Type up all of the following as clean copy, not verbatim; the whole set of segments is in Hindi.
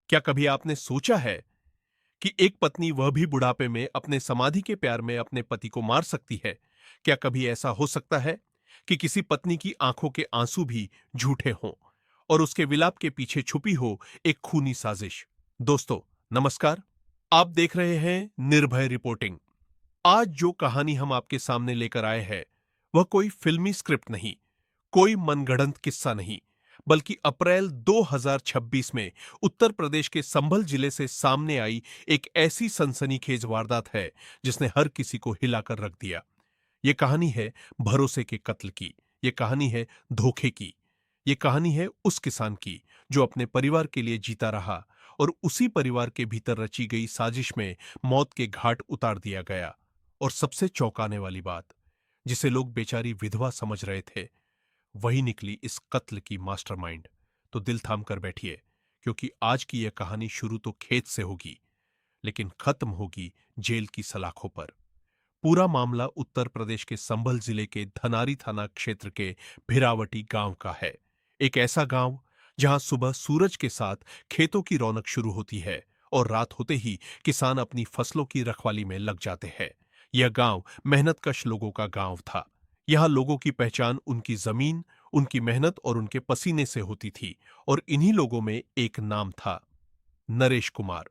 क्या कभी आपने सोचा है कि एक पत्नी वह भी बुढ़ापे में अपने समाधि के प्यार में अपने पति को मार सकती है? क्या कभी ऐसा हो सकता है कि किसी पत्नी की आंखों के आंसू भी झूठे हों और उसके विलाप के पीछे छुपी हो एक खूनी साजिश? दोस्तों, नमस्कार। आप देख रहे हैं निर्भय रिपोर्टिंग। आज जो कहानी हम आपके सामने लेकर आए हैं, वह कोई फिल्मी स्क्रिप्ट नहीं, कोई मनगढ़ंत किस्सा नहीं, बल्कि अप्रैल 2026 में उत्तर प्रदेश के संभल जिले से सामने आई एक ऐसी सनसनीखेज वारदात है जिसने हर किसी को हिलाकर रख दिया। यह कहानी है भरोसे के कत्ल की। यह कहानी है धोखे की। यह कहानी है उस किसान की जो अपने परिवार के लिए जीता रहा और उसी परिवार के भीतर रची गई साजिश में मौत के घाट उतार दिया गया। और सबसे चौंकाने वाली बात, जिसे लोग बेचारी विधवा समझ रहे थे, वही निकली इस कत्ल की मास्टरमाइंड। तो दिल थाम कर बैठिए, क्योंकि आज की यह कहानी शुरू तो खेत से होगी, लेकिन खत्म होगी जेल की सलाखों पर। पूरा मामला उत्तर प्रदेश के संभल जिले के धनारी थाना क्षेत्र के भिरावटी गांव का है। एक ऐसा गांव जहां सुबह सूरज के साथ खेतों की रौनक शुरू होती है और रात होते ही किसान अपनी फसलों की रखवाली में लग जाते हैं। यह गांव मेहनतकश लोगों का गांव था। यहां लोगों की पहचान उनकी जमीन, उनकी मेहनत और उनके पसीने से होती थी। और इन्हीं लोगों में एक नाम था, नरेश कुमार।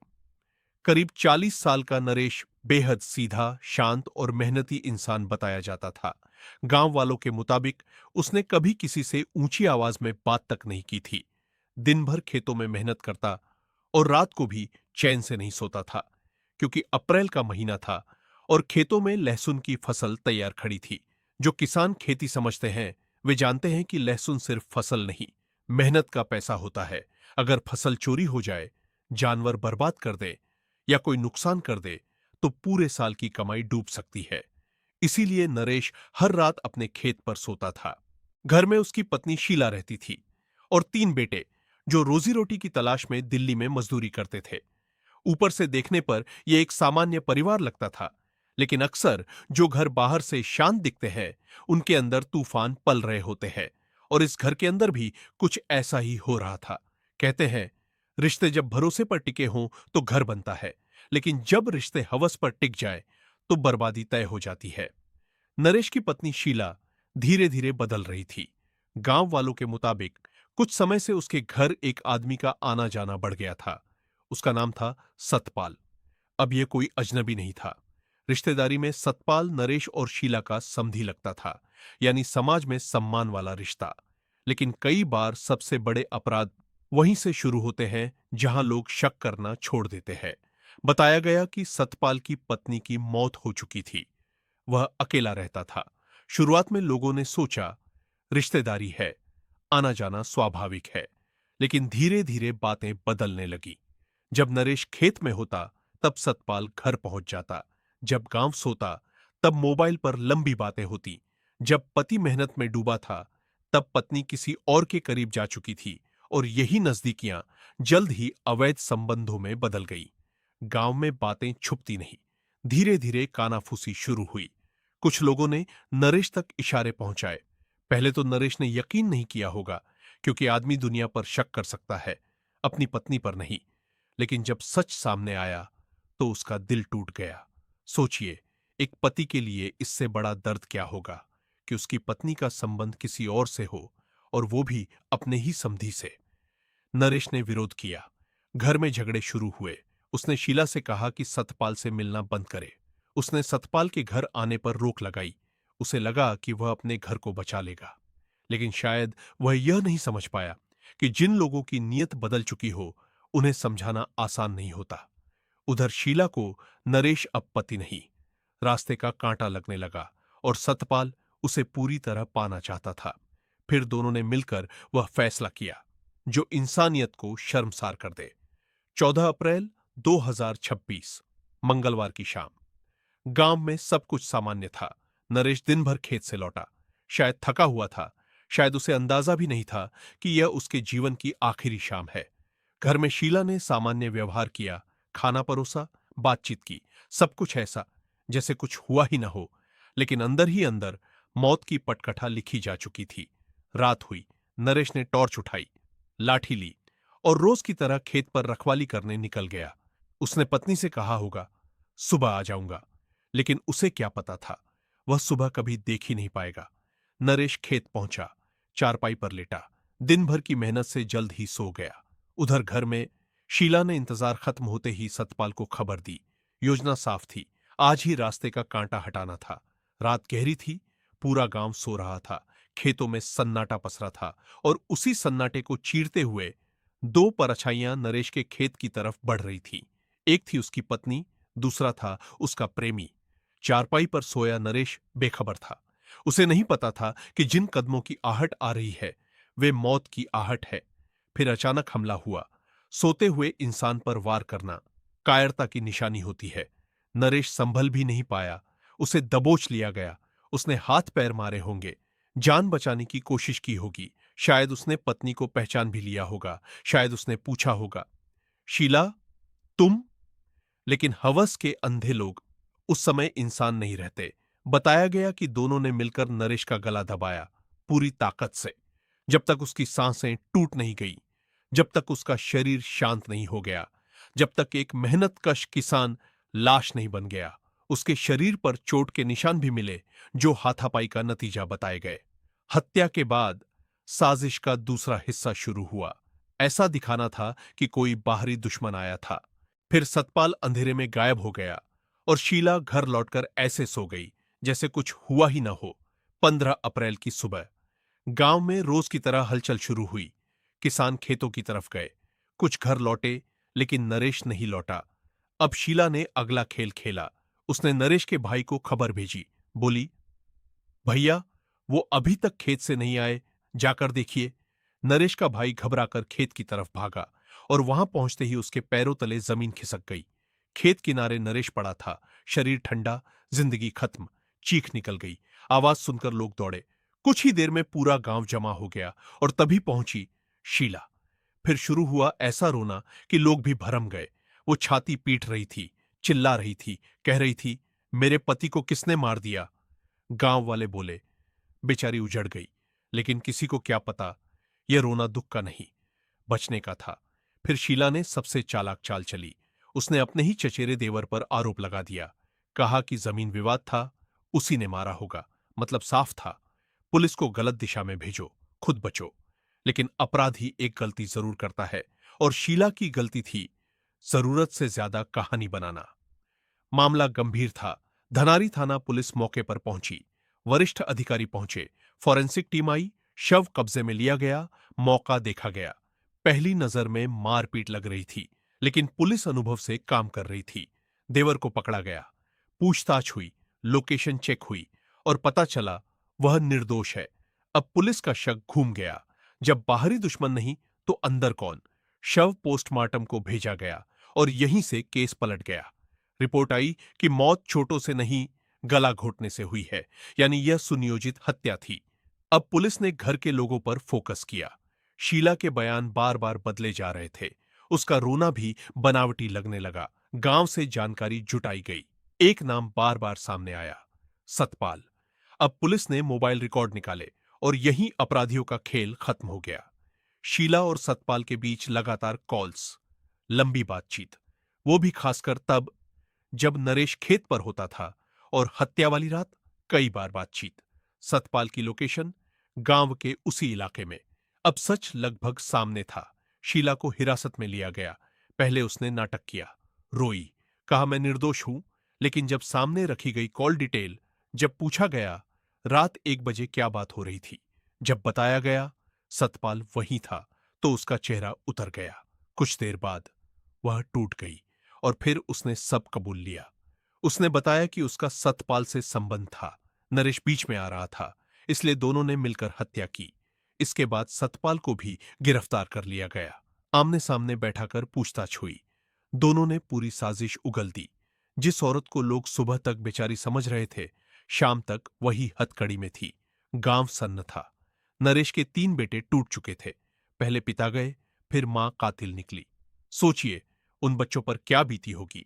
करीब 40 साल का नरेश बेहद सीधा, शांत और मेहनती इंसान बताया जाता था। गांव वालों के मुताबिक उसने कभी किसी से ऊंची आवाज में बात तक नहीं की थी। दिन भर खेतों में मेहनत करता और रात को भी चैन से नहीं सोता था, क्योंकि अप्रैल का महीना था और खेतों में लहसुन की फसल तैयार खड़ी थी। जो किसान खेती समझते हैं, वे जानते हैं कि लहसुन सिर्फ फसल नहीं, मेहनत का पैसा होता है। अगर फसल चोरी हो जाए, जानवर बर्बाद कर दे या कोई नुकसान कर दे, तो पूरे साल की कमाई डूब सकती है। इसीलिए नरेश हर रात अपने खेत पर सोता था। घर में उसकी पत्नी शीला रहती थी और 3 बेटे, जो रोजी रोटी की तलाश में दिल्ली में मजदूरी करते थे। ऊपर से देखने पर यह एक सामान्य परिवार लगता था, लेकिन अक्सर जो घर बाहर से शांत दिखते हैं, उनके अंदर तूफान पल रहे होते हैं। और इस घर के अंदर भी कुछ ऐसा ही हो रहा था। कहते हैं, रिश्ते जब भरोसे पर टिके हों तो घर बनता है, लेकिन जब रिश्ते हवस पर टिक जाए तो बर्बादी तय हो जाती है। नरेश की पत्नी शीला धीरे धीरे बदल रही थी। गांव वालों के मुताबिक कुछ समय से उसके घर एक आदमी का आना जाना बढ़ गया था। उसका नाम था सतपाल। अब यह कोई अजनबी नहीं था। रिश्तेदारी में सतपाल नरेश और शीला का समधी लगता था, यानी समाज में सम्मान वाला रिश्ता। लेकिन कई बार सबसे बड़े अपराध वहीं से शुरू होते हैं जहां लोग शक करना छोड़ देते हैं। बताया गया कि सतपाल की पत्नी की मौत हो चुकी थी। वह अकेला रहता था। शुरुआत में लोगों ने सोचा, रिश्तेदारी है, आना जाना स्वाभाविक है। लेकिन धीरे धीरे बातें बदलने लगी। जब नरेश खेत में होता, तब सतपाल घर पहुंच जाता। जब गांव सोता, तब मोबाइल पर लंबी बातें होती। जब पति मेहनत में डूबा था, तब पत्नी किसी और के करीब जा चुकी थी। और यही नजदीकियां जल्द ही अवैध संबंधों में बदल गई। गांव में बातें छुपती नहीं, धीरे धीरे कानाफूसी शुरू हुई। कुछ लोगों ने नरेश तक इशारे पहुंचाए। पहले तो नरेश ने यकीन नहीं किया होगा, क्योंकि आदमी दुनिया पर शक कर सकता है, अपनी पत्नी पर नहीं। लेकिन जब सच सामने आया तो उसका दिल टूट गया। सोचिए, एक पति के लिए इससे बड़ा दर्द क्या होगा कि उसकी पत्नी का संबंध किसी और से हो, और वो भी अपने ही समधी से। नरेश ने विरोध किया। घर में झगड़े शुरू हुए। उसने शीला से कहा कि सतपाल से मिलना बंद करे। उसने सतपाल के घर आने पर रोक लगाई। उसे लगा कि वह अपने घर को बचा लेगा, लेकिन शायद वह यह नहीं समझ पाया कि जिन लोगों की नीयत बदल चुकी हो, उन्हें समझाना आसान नहीं होता। उधर शीला को नरेश अब पति नहीं, रास्ते का कांटा लगने लगा, और सतपाल उसे पूरी तरह पाना चाहता था। फिर दोनों ने मिलकर वह फैसला किया जो इंसानियत को शर्मसार कर दे। 14 अप्रैल 2026, मंगलवार की शाम। गांव में सब कुछ सामान्य था। नरेश दिन भर खेत से लौटा। शायद थका हुआ था, शायद उसे अंदाजा भी नहीं था कि यह उसके जीवन की आखिरी शाम है। घर में शीला ने सामान्य व्यवहार किया, खाना परोसा, बातचीत की, सब कुछ ऐसा जैसे कुछ हुआ ही ना हो। लेकिन अंदर ही अंदर मौत की पटकथा लिखी जा चुकी थी। रात हुई। नरेश ने टॉर्च उठाई, लाठी ली और रोज की तरह खेत पर रखवाली करने निकल गया। उसने पत्नी से कहा होगा, सुबह आ जाऊंगा, लेकिन उसे क्या पता था वह सुबह कभी देख ही नहीं पाएगा। नरेश खेत पहुंचा, चारपाई पर लेटा, दिन भर की मेहनत से जल्द ही सो गया। उधर घर में शीला ने इंतजार खत्म होते ही सतपाल को खबर दी। योजना साफ थी, आज ही रास्ते का कांटा हटाना था। रात गहरी थी, पूरा गांव सो रहा था, खेतों में सन्नाटा पसरा था, और उसी सन्नाटे को चीरते हुए दो परछाइयां नरेश के खेत की तरफ बढ़ रही थी। एक थी उसकी पत्नी, दूसरा था उसका प्रेमी। चारपाई पर सोया नरेश बेखबर था। उसे नहीं पता था कि जिन कदमों की आहट आ रही है वे मौत की आहट है। फिर अचानक हमला हुआ। सोते हुए इंसान पर वार करना कायरता की निशानी होती है। नरेश संभल भी नहीं पाया, उसे दबोच लिया गया। उसने हाथ पैर मारे होंगे, जान बचाने की कोशिश की होगी, शायद उसने पत्नी को पहचान भी लिया होगा, शायद उसने पूछा होगा, शीला, तुम? लेकिन हवस के अंधे लोग उस समय इंसान नहीं रहते। बताया गया कि दोनों ने मिलकर नरेश का गला दबाया, पूरी ताकत से, जब तक उसकी सांसें टूट नहीं गई, जब तक उसका शरीर शांत नहीं हो गया, जब तक एक मेहनतकश किसान लाश नहीं बन गया। उसके शरीर पर चोट के निशान भी मिले, जो हाथापाई का नतीजा बताए गए। हत्या के बाद साजिश का दूसरा हिस्सा शुरू हुआ। ऐसा दिखाना था कि कोई बाहरी दुश्मन आया था। फिर सतपाल अंधेरे में गायब हो गया और शीला घर लौटकर ऐसे सो गई जैसे कुछ हुआ ही न हो। 15 अप्रैल की सुबह गांव में रोज की तरह हलचल शुरू हुई। किसान खेतों की तरफ गए, कुछ घर लौटे, लेकिन नरेश नहीं लौटा। अब शीला ने अगला खेल खेला। उसने नरेश के भाई को खबर भेजी, बोली, भैया, वो अभी तक खेत से नहीं आए, जाकर देखिए। नरेश का भाई घबराकर खेत की तरफ भागा और वहां पहुंचते ही उसके पैरों तले जमीन खिसक गई। खेत किनारे नरेश पड़ा था, शरीर ठंडा, जिंदगी खत्म। चीख निकल गई। आवाज सुनकर लोग दौड़े। कुछ ही देर में पूरा गांव जमा हो गया और तभी पहुंची शीला। फिर शुरू हुआ ऐसा रोना कि लोग भी भरम गए। वो छाती पीट रही थी, चिल्ला रही थी, कह रही थी, मेरे पति को किसने मार दिया? गांव वाले बोले, बेचारी उजड़ गई। लेकिन किसी को क्या पता, यह रोना दुख का नहीं, बचने का था। फिर शीला ने सबसे चालाक चाल चली। उसने अपने ही चचेरे देवर पर आरोप लगा दिया। कहा कि जमीन विवाद था, उसी ने मारा होगा। मतलब साफ था, पुलिस को गलत दिशा में भेजो, खुद बचो। लेकिन अपराधी एक गलती जरूर करता है, और शीला की गलती थी जरूरत से ज्यादा कहानी बनाना। मामला गंभीर था। धनारी थाना पुलिस मौके पर पहुंची। वरिष्ठ अधिकारी पहुंचे, फॉरेंसिक टीम आई, शव कब्जे में लिया गया, मौका देखा गया। पहली नजर में मारपीट लग रही थी, लेकिन पुलिस अनुभव से काम कर रही थी। देवर को पकड़ा गया, पूछताछ हुई, लोकेशन चेक हुई और पता चला वह निर्दोष है। अब पुलिस का शक घूम गया। जब बाहरी दुश्मन नहीं तो अंदर कौन? शव पोस्टमार्टम को भेजा गया और यहीं से केस पलट गया। रिपोर्ट आई कि मौत चोटों से नहीं, गला घोटने से हुई है, यानी यह सुनियोजित हत्या थी। अब पुलिस ने घर के लोगों पर फोकस किया। शीला के बयान बार बार बदले जा रहे थे। उसका रोना भी बनावटी लगने लगा। गांव से जानकारी जुटाई गई। एक नाम बार बार सामने आया, सतपाल। अब पुलिस ने मोबाइल रिकॉर्ड निकाले और यहीं अपराधियों का खेल खत्म हो गया। शीला और सतपाल के बीच लगातार कॉल्स, लंबी बातचीत, वो भी खासकर तब जब नरेश खेत पर होता था, और हत्या वाली रात कई बार बातचीत। सतपाल की लोकेशन गांव के उसी इलाके में। अब सच लगभग सामने था। शीला को हिरासत में लिया गया। पहले उसने नाटक किया, रोई, कहा मैं निर्दोष हूं। लेकिन जब सामने रखी गई कॉल डिटेल, जब पूछा गया रात 1 बजे क्या बात हो रही थी, जब बताया गया सतपाल वही था, तो उसका चेहरा उतर गया। कुछ देर बाद वह टूट गई और फिर उसने सब कबूल लिया। उसने बताया कि उसका सतपाल से संबंध था, नरेश बीच में आ रहा था, इसलिए दोनों ने मिलकर हत्या की। इसके बाद सतपाल को भी गिरफ्तार कर लिया गया। आमने सामने बैठाकर पूछताछ हुई। दोनों ने पूरी साजिश उगल दी। जिस औरत को लोग सुबह तक बेचारी समझ रहे थे, शाम तक वही हथकड़ी में थी। गांव सन्न था। नरेश के 3 बेटे टूट चुके थे। पहले पिता गए, फिर मां कातिल निकली। सोचिए उन बच्चों पर क्या बीती होगी।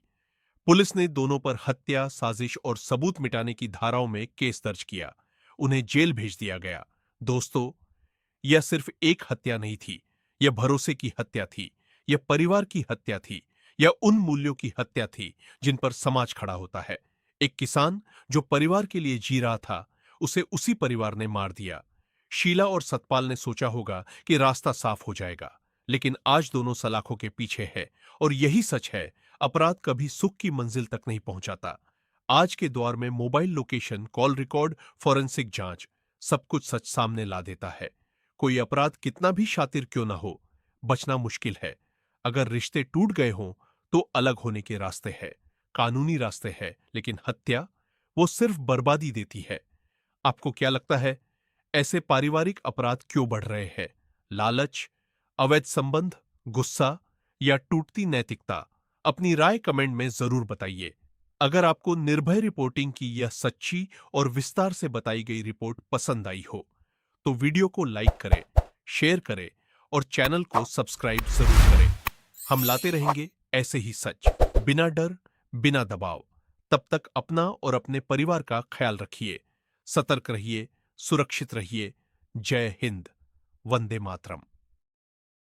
पुलिस ने दोनों पर हत्या, साजिश और सबूत मिटाने की धाराओं में केस दर्ज किया। उन्हें जेल भेज दिया गया। दोस्तों, यह सिर्फ एक हत्या नहीं थी, यह भरोसे की हत्या थी, यह परिवार की हत्या थी, यह उन मूल्यों की हत्या थी जिन पर समाज खड़ा होता है। एक किसान जो परिवार के लिए जी रहा था, उसे उसी परिवार ने मार दिया। शीला और सतपाल ने सोचा होगा कि रास्ता साफ हो जाएगा, लेकिन आज दोनों सलाखों के पीछे है। और यही सच है, अपराध कभी सुख की मंजिल तक नहीं पहुंचाता। आज के दौर में mobile location, call record, forensic जांच, सब कुछ सच सामने ला देता है। कोई अपराध कितना भी शातिर क्यों ना हो, बचना मुश्किल है। अगर रिश्ते टूट गए हों तो अलग होने के रास्ते हैं, कानूनी रास्ते हैं, लेकिन हत्या, वो सिर्फ बर्बादी देती है। आपको क्या लगता है, ऐसे पारिवारिक अपराध क्यों बढ़ रहे हैं? लालच, अवैध संबंध, गुस्सा या टूटती नैतिकता? अपनी राय कमेंट में जरूर बताइए। अगर आपको निर्भय रिपोर्टिंग की यह सच्ची और विस्तार से बताई गई रिपोर्ट पसंद आई हो तो वीडियो को लाइक करें, शेयर करें और चैनल को सब्सक्राइब जरूर करें। हम लाते रहेंगे ऐसे ही सच, बिना डर, बिना दबाव। तब तक अपना और अपने परिवार का ख्याल रखिए, सतर्क रहिए, सुरक्षित रहिए। जय हिंद, वंदे मातरम।